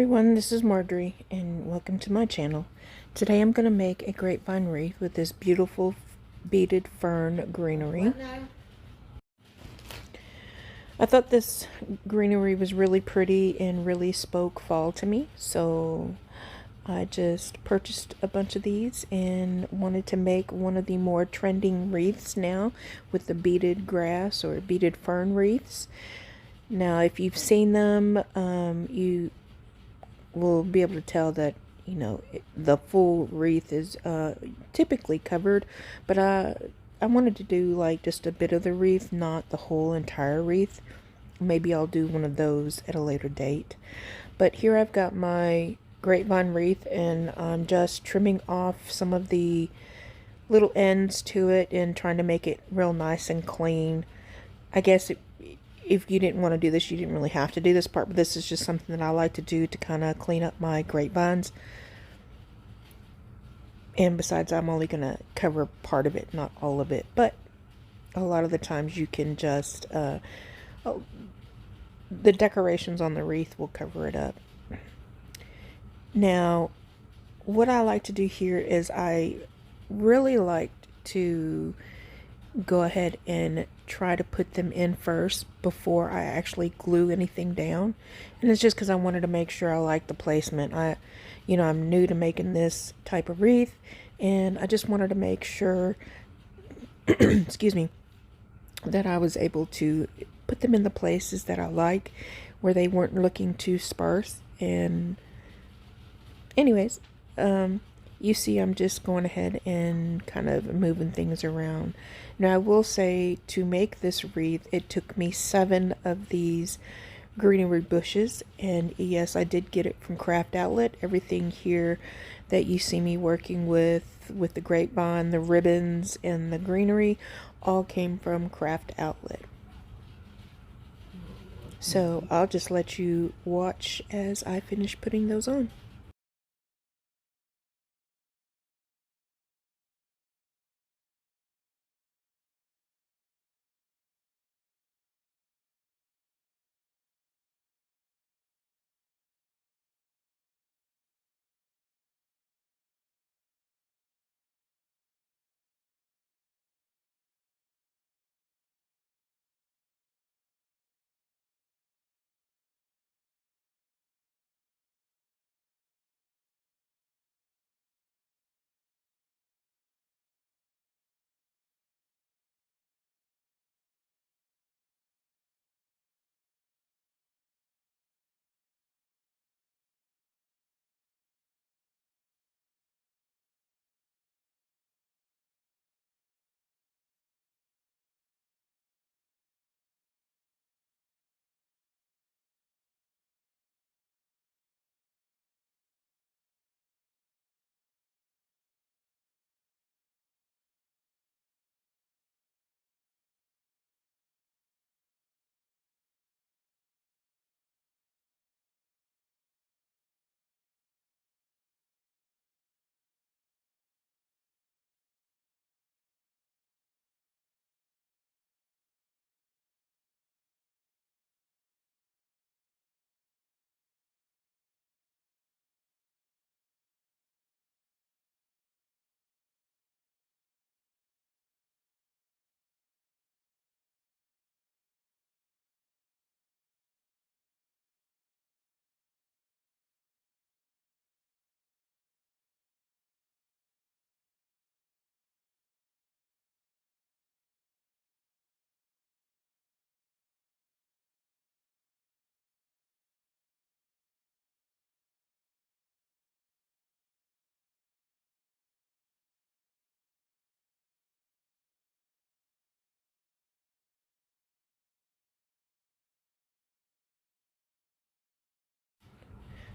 everyone, this is Marjorie and welcome to my channel. Today I'm going to make a grapevine wreath with this beautiful beaded fern greenery. I thought this greenery was really pretty and really spoke fall to me, so I just purchased a bunch of these and wanted to make one of the more trending wreaths now with the beaded grass or beaded fern wreaths. Now if you've seen them, you will be able to tell that, you know, the full wreath is typically covered, but I wanted to do like just a bit of the wreath, not the whole entire wreath. Maybe I'll do one of those at a later date. But here I've got my grapevine wreath and I'm just trimming off some of the little ends to it and trying to make it real nice and clean. I guess if you didn't want to do this, you didn't really have to do this part, but this is just something that I like to do to kind of clean up my grapevines. And besides, I'm only going to cover part of it, not all of it, but a lot of the times you can just, the decorations on the wreath will cover it up. Now, what I like to do here is I really like to go ahead and try to put them in first before I actually glue anything down, and it's just because I wanted to make sure I like the placement. I'm new to making this type of wreath, and I just wanted to make sure excuse me, that I was able to put them in the places that I like, where they weren't looking too sparse. And anyways, you see I'm just going ahead and kind of moving things around. Now I will say, to make this wreath, it took me 7 of these greenery bushes, and yes, I did get it from Craftoutlet. Everything here that you see me working with the grapevine, the ribbons, and the greenery, all came from Craftoutlet. So I'll just let you watch as I finish putting those on.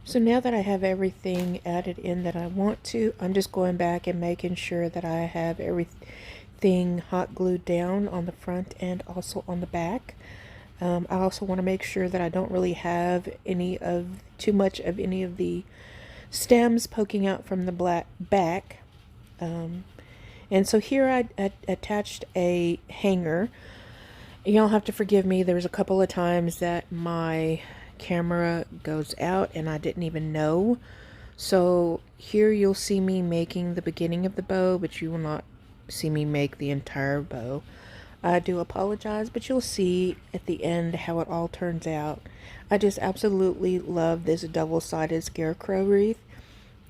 So now that I have everything added in that I want to, I'm just going back and making sure that I have everything hot glued down on the front and also on the back. I also want to make sure that I don't really have too much of any of the stems poking out from the back. And so here I attached a hanger. Y'all have to forgive me. There was a couple of times that my camera goes out and I didn't even know. So here you'll see me making the beginning of the bow, but you will not see me make the entire bow. I do apologize, but you'll see at the end how it all turns out. I just absolutely love this double-sided scarecrow wreath,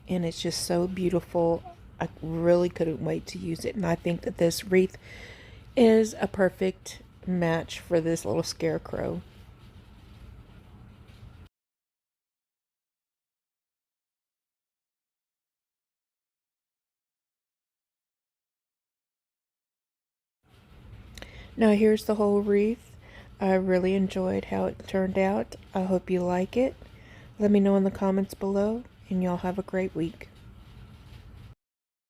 and it's just so beautiful. I really couldn't wait to use it, and I think that this wreath is a perfect match for this little scarecrow. Now here's the whole wreath. I really enjoyed how it turned out. I hope you like it. Let me know in the comments below, and y'all have a great week.